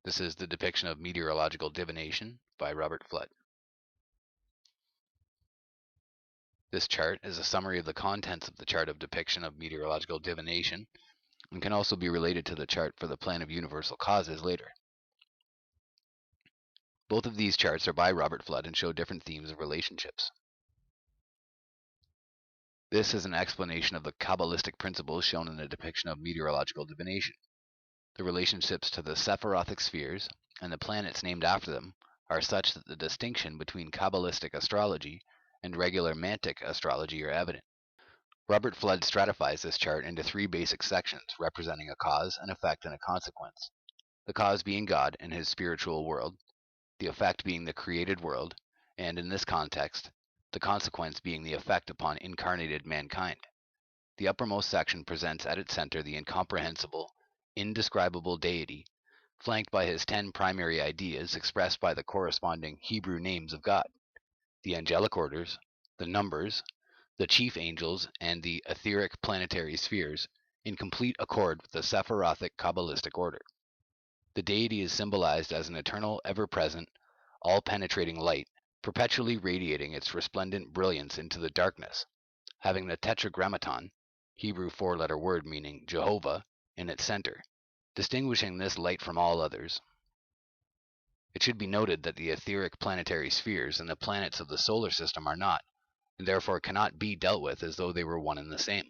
This is the depiction of meteorological divination by Roberti Fludd. This chart is a summary of the contents of the chart of depiction of meteorological divination and can also be related to the chart for the plan of universal causes later. Both of these charts are by Roberti Fludd and show different themes of relationships. This is an explanation of the kabbalistic principles shown in the depiction of meteorological divination. The relationships to the Sephirothic spheres and the planets named after them are such that the distinction between kabbalistic astrology and regular mantic astrology are evident. Roberti Fludd stratifies this chart into three basic sections representing a cause, an effect, and a consequence. The cause being God and his spiritual world, the effect being the created world, and in this context, the consequence being the effect upon incarnated mankind. The uppermost section presents at its center the incomprehensible, indescribable deity, flanked by his 10 primary ideas expressed by the corresponding Hebrew names of God, the angelic orders, the numbers, the chief angels, and the etheric planetary spheres, in complete accord with the Sephirothic kabbalistic order. The deity is symbolized as an eternal, ever-present, all-penetrating light, perpetually radiating its resplendent brilliance into the darkness, having the tetragrammaton, Hebrew 4-letter word meaning Jehovah, in its center, distinguishing this light from all others. It should be noted that the etheric planetary spheres and the planets of the solar system are not, and therefore cannot be dealt with as though they were one and the same.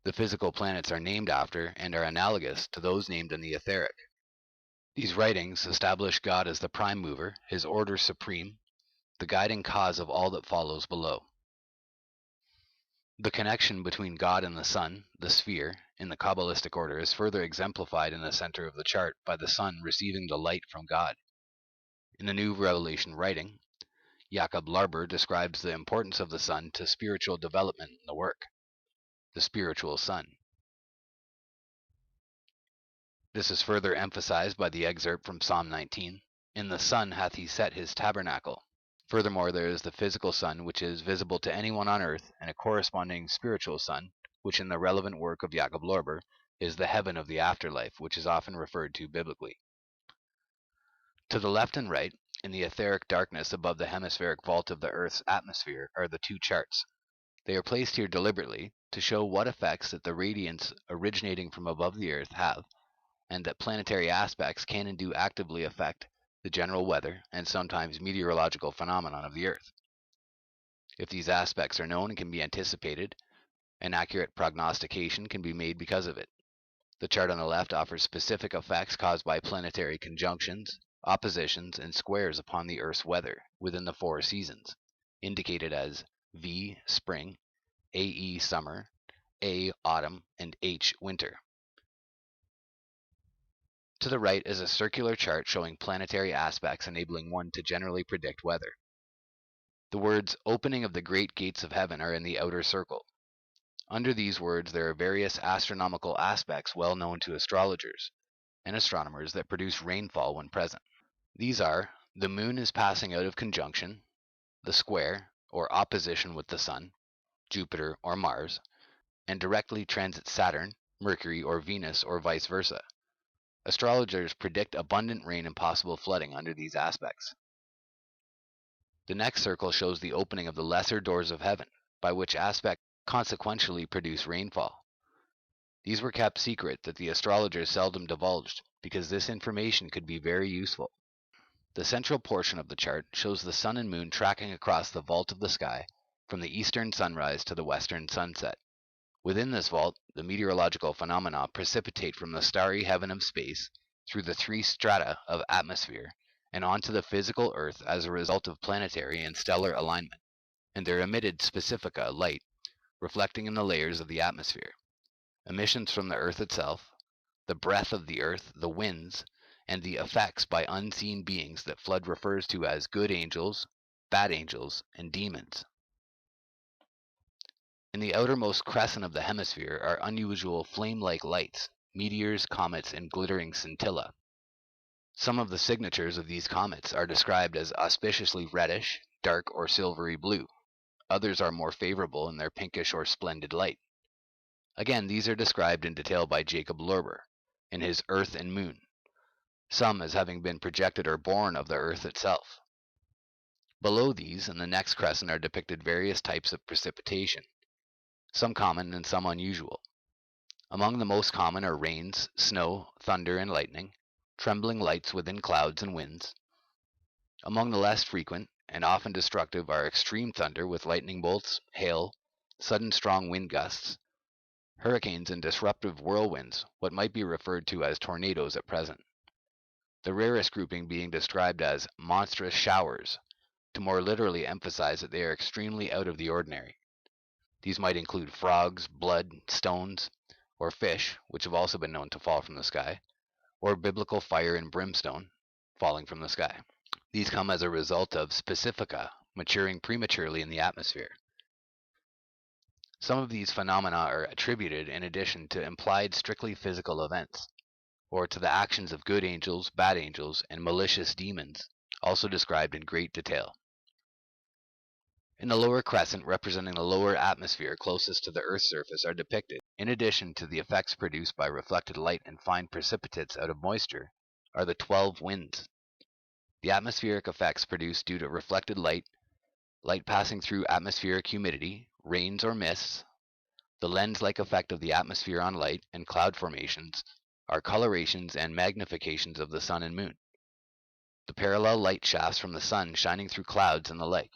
The physical planets are named after and are analogous to those named in the etheric. These writings establish God as the prime mover, his order supreme, the guiding cause of all that follows below. The connection between God and the sun, the sphere, in the kabbalistic order is further exemplified in the center of the chart by the sun receiving the light from God. In the New Revelation writing, Jacob Larber describes the importance of the sun to spiritual development in the work, the spiritual sun. This is further emphasized by the excerpt from Psalm 19, "In the sun hath he set his tabernacle." Furthermore, there is the physical sun, which is visible to anyone on earth, and a corresponding spiritual sun, which in the relevant work of Jacob Larber is the heaven of the afterlife, which is often referred to biblically. To the left and right, in the etheric darkness above the hemispheric vault of the Earth's atmosphere, are the two charts. They are placed here deliberately to show what effects that the radiance originating from above the Earth have, and that planetary aspects can and do actively affect the general weather and sometimes meteorological phenomenon of the Earth. If these aspects are known and can be anticipated, an accurate prognostication can be made because of it. The chart on the left offers specific effects caused by planetary conjunctions, oppositions, and squares upon the Earth's weather within the 4 seasons, indicated as V, spring, AE, summer, A, autumn, and H, winter. To the right is a circular chart showing planetary aspects enabling one to generally predict weather. The words "opening of the great gates of heaven" are in the outer circle. Under these words there are various astronomical aspects well known to astrologers and astronomers that produce rainfall when present. These are: the moon is passing out of conjunction, the square, or opposition with the sun, Jupiter or Mars, and directly transits Saturn, Mercury, or Venus, or vice versa. Astrologers predict abundant rain and possible flooding under these aspects. The next circle shows the opening of the lesser doors of heaven, by which aspects consequentially produce rainfall. These were kept secret that the astrologers seldom divulged, because this information could be very useful. The central portion of the chart shows the sun and moon tracking across the vault of the sky from the eastern sunrise to the western sunset. Within this vault, the meteorological phenomena precipitate from the starry heaven of space through the 3 strata of atmosphere and onto the physical Earth as a result of planetary and stellar alignment, and their emitted specifica light reflecting in the layers of the atmosphere, emissions from the Earth itself, the breath of the Earth, the winds, and the effects by unseen beings that Fludd refers to as good angels, bad angels, and demons. In the outermost crescent of the hemisphere are unusual flame-like lights, meteors, comets, and glittering scintilla. Some of the signatures of these comets are described as auspiciously reddish, dark, or silvery blue. Others are more favorable in their pinkish or splendid light. Again, these are described in detail by Jacob Larber in his Earth and Moon. some as having been projected or born of the earth itself. Below these, in the next crescent, are depicted various types of precipitation, some common and some unusual. Among the most common are rains, snow, thunder, and lightning, trembling lights within clouds and winds. Among the less frequent and often destructive are extreme thunder with lightning bolts, hail, sudden strong wind gusts, hurricanes, and disruptive whirlwinds, what might be referred to as tornadoes at present. The rarest grouping being described as monstrous showers, to more literally emphasize that they are extremely out of the ordinary. These might include frogs, blood, stones, or fish, which have also been known to fall from the sky, or biblical fire and brimstone falling from the sky. These come as a result of specifica maturing prematurely in the atmosphere. Some of these phenomena are attributed in addition to implied strictly physical events, or to the actions of good angels, bad angels, and malicious demons, also described in great detail. In the lower crescent, representing the lower atmosphere closest to the Earth's surface, are depicted, in addition to the effects produced by reflected light and fine precipitates out of moisture, are the 12 winds. The atmospheric effects produced due to reflected light, light passing through atmospheric humidity, rains or mists, the lens-like effect of the atmosphere on light, and cloud formations, are colorations and magnifications of the sun and moon. The parallel light shafts from the sun shining through clouds and the like.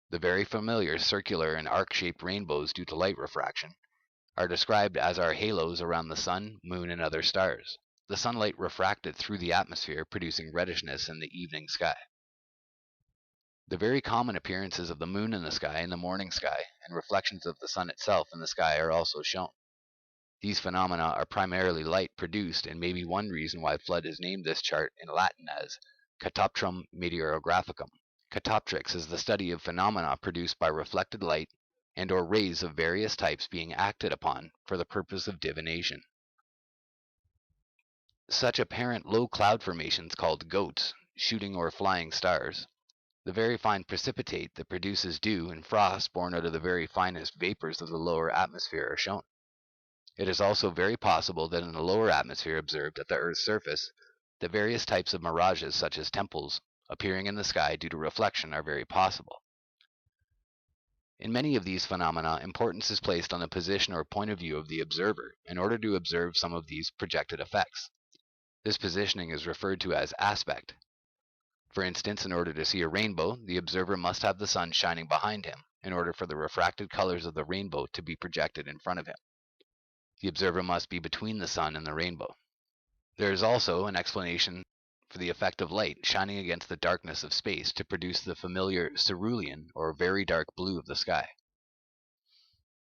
The very familiar circular and arc-shaped rainbows due to light refraction are described as are halos around the sun, moon, and other stars, the sunlight refracted through the atmosphere producing reddishness in the evening sky. The very common appearances of the moon in the sky and the morning sky, and reflections of the sun itself in the sky are also shown. These phenomena are primarily light produced, and may be one reason why Fludd has named this chart in Latin as Catoptrum Meteorographicum. Catoptrics is the study of phenomena produced by reflected light and or rays of various types being acted upon for the purpose of divination. Such apparent low cloud formations called goats, shooting or flying stars, the very fine precipitate that produces dew and frost born out of the very finest vapors of the lower atmosphere are shown. It is also very possible that in the lower atmosphere observed at the Earth's surface, the various types of mirages such as temples appearing in the sky due to reflection are very possible. In many of these phenomena, importance is placed on the position or point of view of the observer in order to observe some of these projected effects. This positioning is referred to as aspect. For instance, in order to see a rainbow, the observer must have the sun shining behind him in order for the refracted colors of the rainbow to be projected in front of him. The observer must be between the sun and the rainbow. There is also an explanation for the effect of light shining against the darkness of space to produce the familiar cerulean or very dark blue of the sky.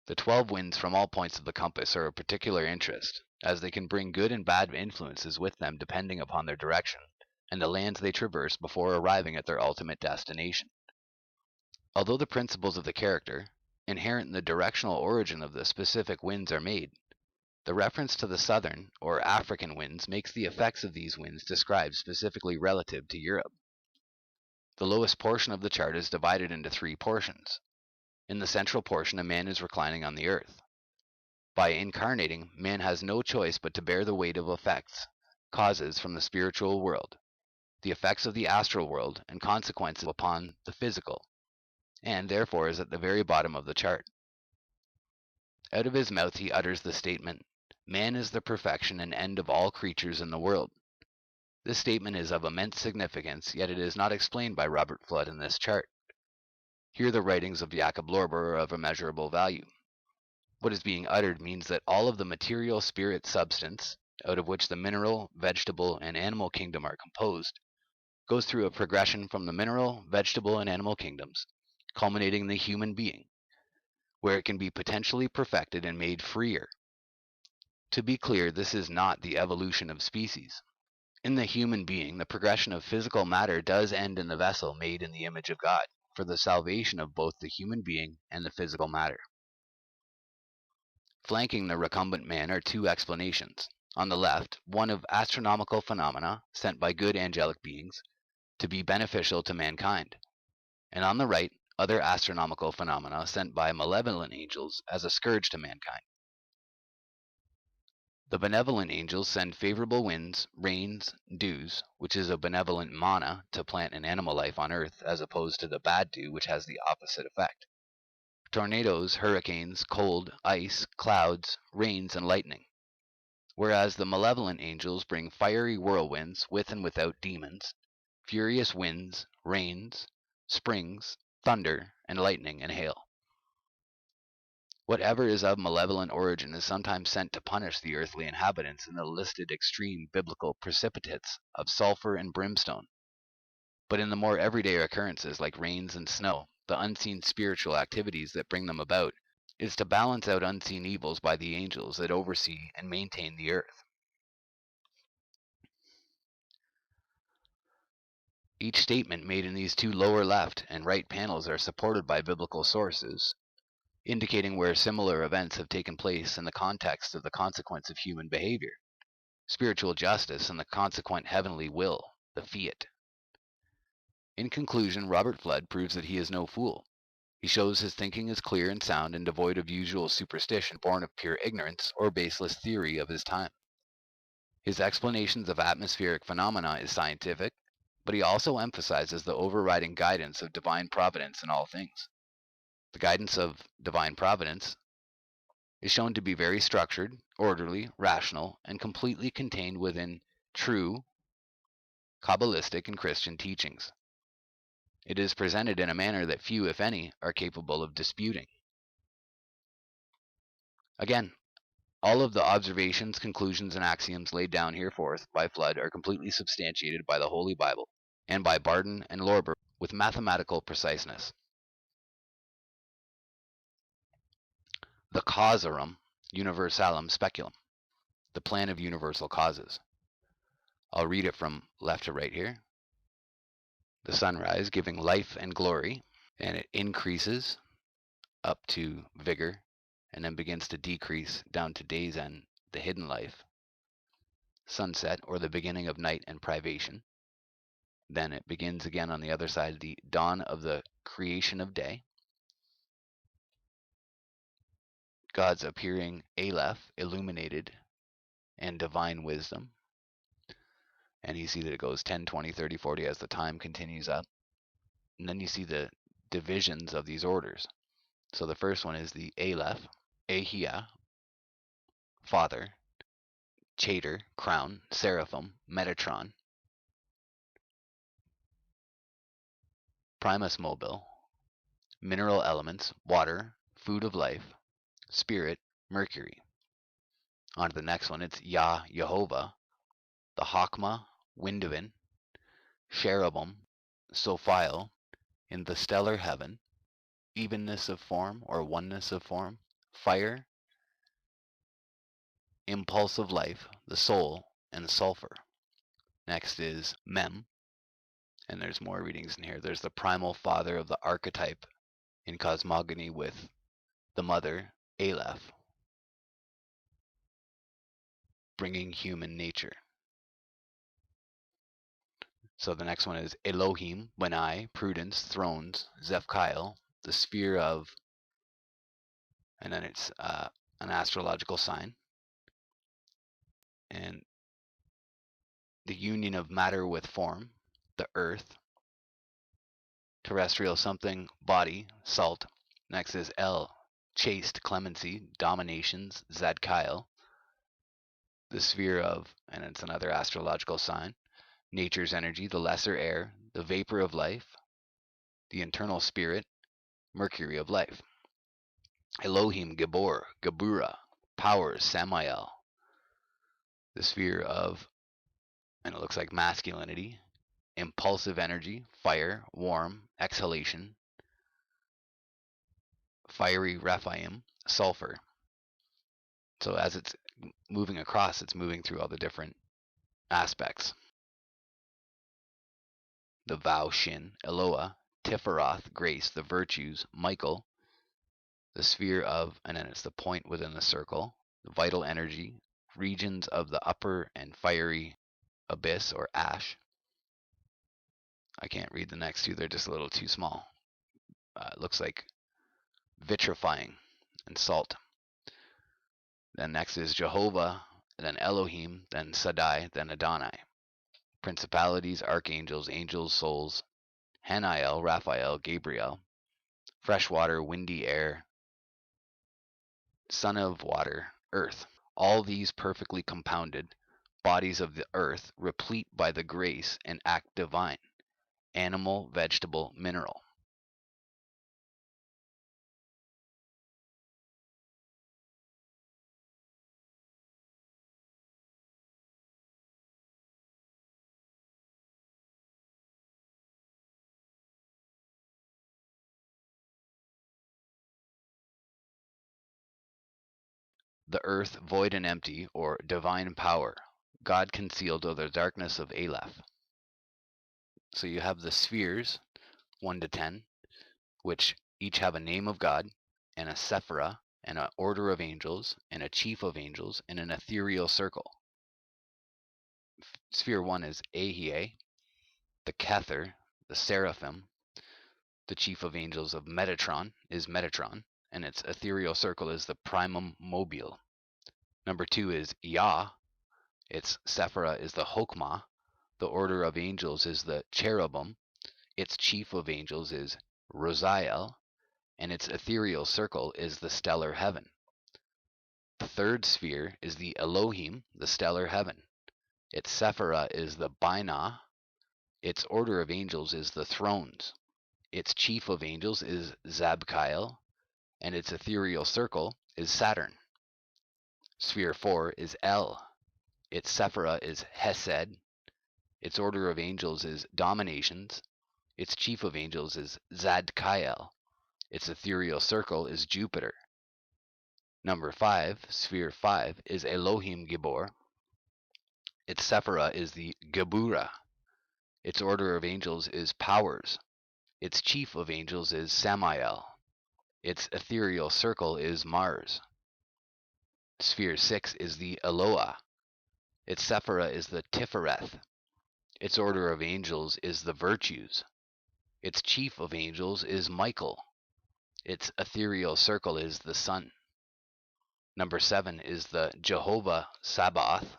The 12 winds from all points of the compass are of particular interest, as they can bring good and bad influences with them depending upon their direction and the lands they traverse before arriving at their ultimate destination. Although the principles of the character, inherent in the directional origin of the specific winds, are made, the reference to the southern or African winds makes the effects of these winds described specifically relative to Europe. The lowest portion of the chart is divided into 3 portions. In the central portion, a man is reclining on the earth. By incarnating, man has no choice but to bear the weight of effects, causes from the spiritual world, the effects of the astral world, and consequences upon the physical, and therefore is at the very bottom of the chart. Out of his mouth he utters the statement, "Man is the perfection and end of all creatures in the world." This statement is of immense significance, yet it is not explained by Robert Fludd in this chart. Here the writings of Jacob Lorber are of immeasurable value. What is being uttered means that all of the material spirit substance, out of which the mineral, vegetable, and animal kingdom are composed, goes through a progression from the mineral, vegetable, and animal kingdoms, culminating in the human being, where it can be potentially perfected and made freer. To be clear, this is not the evolution of species. In the human being, the progression of physical matter does end in the vessel made in the image of God, for the salvation of both the human being and the physical matter. Flanking the recumbent man are 2 explanations. On the left, one of astronomical phenomena sent by good angelic beings to be beneficial to mankind, and on the right, other astronomical phenomena sent by malevolent angels as a scourge to mankind. The benevolent angels send favorable winds, rains, dews, which is a benevolent mana to plant and animal life on earth, as opposed to the bad dew, which has the opposite effect. Tornadoes, hurricanes, cold, ice, clouds, rains, and lightning. Whereas the malevolent angels bring fiery whirlwinds with and without demons, furious winds, rains, springs, thunder, and lightning and hail. Whatever is of malevolent origin is sometimes sent to punish the earthly inhabitants in the listed extreme biblical precipitates of sulfur and brimstone. But in the more everyday occurrences like rains and snow, the unseen spiritual activities that bring them about is to balance out unseen evils by the angels that oversee and maintain the earth. Each statement made in these two lower left and right panels are supported by biblical sources, indicating where similar events have taken place in the context of the consequence of human behavior, spiritual justice, and the consequent heavenly will, the fiat. In conclusion, Robert Fludd proves that he is no fool. He shows his thinking is clear and sound and devoid of usual superstition born of pure ignorance or baseless theory of his time. His explanations of atmospheric phenomena is scientific, but he also emphasizes the overriding guidance of divine providence in all things. The guidance of divine providence is shown to be very structured, orderly, rational, and completely contained within true kabbalistic and Christian teachings. It is presented in a manner that few, if any, are capable of disputing. Again, all of the observations, conclusions, and axioms laid down here forth by Fludd are completely substantiated by the Holy Bible and by Barden and Lorber with mathematical preciseness. The causarum universalum speculum, the plan of universal causes. I'll read it from left to right here. The sunrise giving life and glory, and it increases up to vigor, and then begins to decrease down to day's end, the hidden life. Sunset, or the beginning of night and privation. Then it begins again on the other side, the dawn of the creation of day. God's appearing Aleph, illuminated, and divine wisdom. And you see that it goes 10, 20, 30, 40 as the time continues up. And then you see the divisions of these orders. So the first one is the Aleph, Ahia, Father, Chater, Crown, Seraphim, Metatron, Primus Mobile, Mineral Elements, Water, Food of Life, Spirit, Mercury. On to the next one, it's Yah, Jehovah, the Hakma, Windowin, Cherubim, Sophile, in the stellar heaven, evenness of form or oneness of form, fire, impulse of life, the soul, and sulfur. Next is Mem, and there's more readings in here. There's the primal father of the archetype in cosmogony with the mother, Aleph, bringing human nature. So the next one is Elohim, Benai, Prudence, Thrones, Zephkiel, the sphere of, and then it's an astrological sign, and the union of matter with form, the earth, terrestrial something, body, salt. Next is El, chaste, clemency, dominations, Zadkiel, the sphere of, and it's another astrological sign, nature's energy, the lesser air, the vapor of life, the internal spirit, mercury of life. Elohim, Gabor, Gabura, powers, Samael, the sphere of, and it looks like masculinity, impulsive energy, fire, warm, exhalation, fiery Rephaim, sulfur. So as it's moving across, it's moving through all the different aspects. The vow, Shin, Eloah, Sephiroth, grace, the virtues, Michael, the sphere of, and then it's the point within the circle, the vital energy, regions of the upper and fiery abyss or ash. I can't read the next two, they're just a little too small. It looks like vitrifying and salt. Then next is Jehovah then Elohim, then Shaddai, then Adonai. Principalities, archangels, angels, souls, Haniel, Raphael, Gabriel, fresh water, windy air, son of water, earth. All these perfectly compounded bodies of the earth, replete by the grace and act divine, animal, vegetable, mineral. The earth void and empty, or divine power, God concealed of the darkness of Aleph. So you have the spheres, 1 to 10, which each have a name of God, and a Sephira, and an order of angels, and a chief of angels, and an ethereal circle. Sphere 1 is Ahia, the Kether, the seraphim. The chief of angels of Metatron is Metatron, and its ethereal circle is the primum mobile. Number 2 is Yah, its Sephira is the Hokmah, the order of angels is the cherubim, its chief of angels is Rosiel, and its ethereal circle is the stellar heaven. The third sphere is the Elohim, the stellar heaven. Its Sephira is the Binah, its order of angels is the thrones. Its chief of angels is Zabkael, and its ethereal circle is Saturn. Sphere 4 is El. Its Sephira is Hesed. Its order of angels is dominations. Its chief of angels is Zadkael. Its ethereal circle is Jupiter. Number 5, Sphere 5, is Elohim Gibor. Its Sephira is the Gebura. Its order of angels is powers. Its chief of angels is Samael. Its ethereal circle is Mars. Sphere 6 is the Eloah. Its Sephira is the Tifereth. Its order of angels is the virtues. Its chief of angels is Michael. Its ethereal circle is the sun. Number 7 is the Jehovah Sabaoth.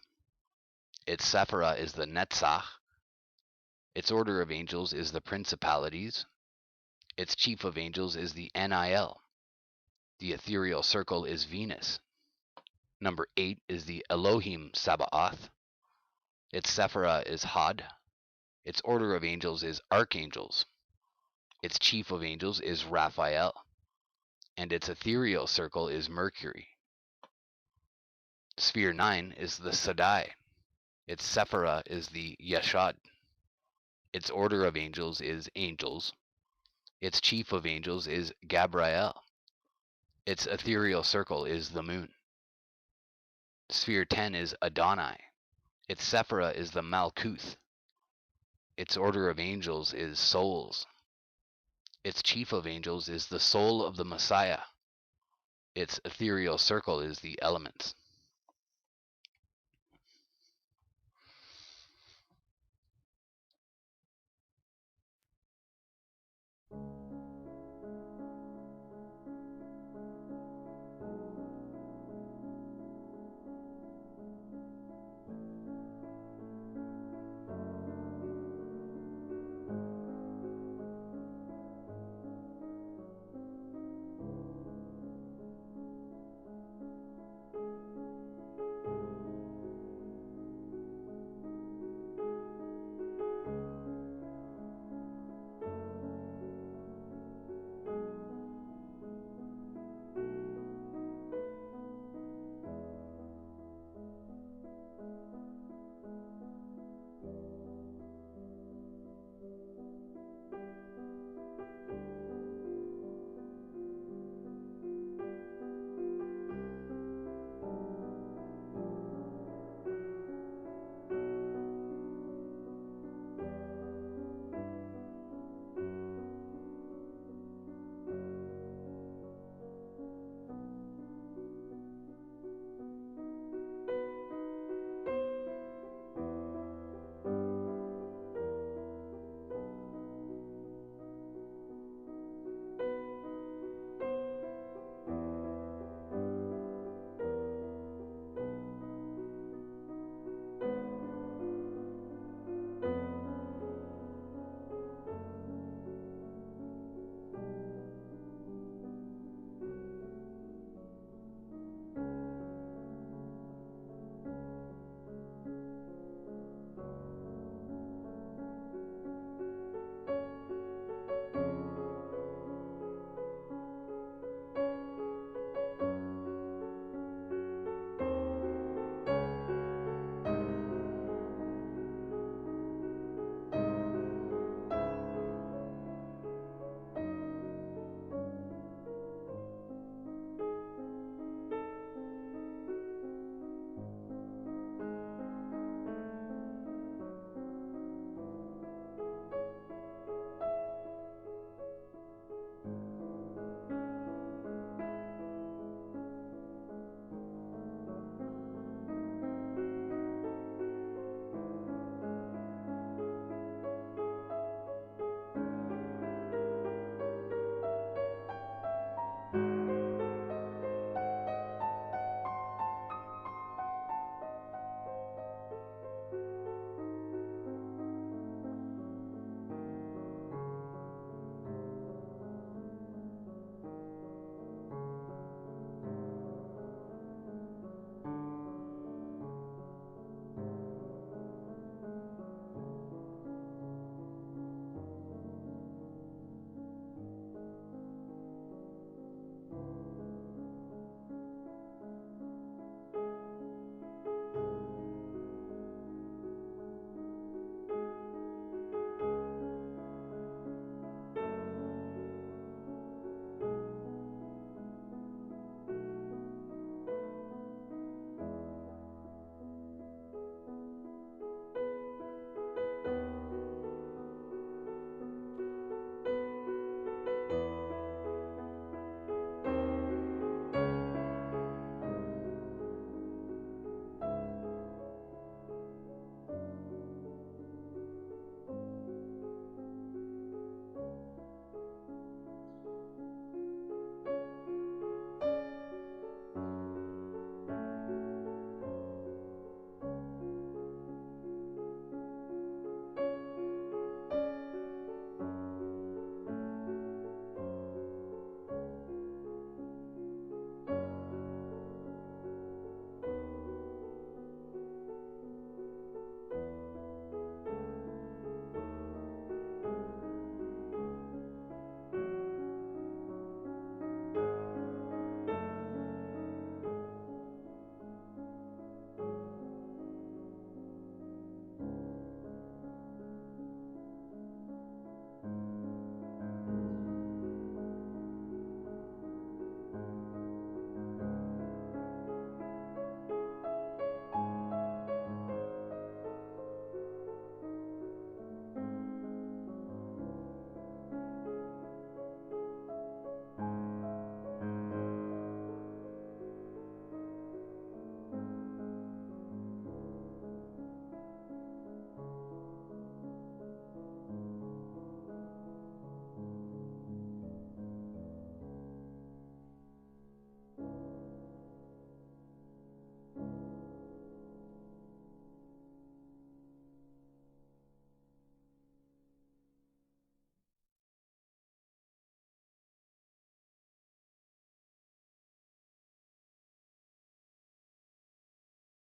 Its Sephira is the Netzach. Its order of angels is the principalities. Its chief of angels is the Nil. The ethereal circle is Venus. Number 8 is the Elohim Sabaoth. Its Sephira is Hod. Its order of angels is archangels. Its chief of angels is Raphael. And its ethereal circle is Mercury. Sphere 9 is the Shaddai. Its Sephira is the Yeshad. Its order of angels is angels. Its chief of angels is Gabriel. Its ethereal circle is the moon. Sphere 10 is Adonai. Its Sephira is the Malkuth. Its order of angels is souls. Its chief of angels is the soul of the Messiah. Its ethereal circle is the elements.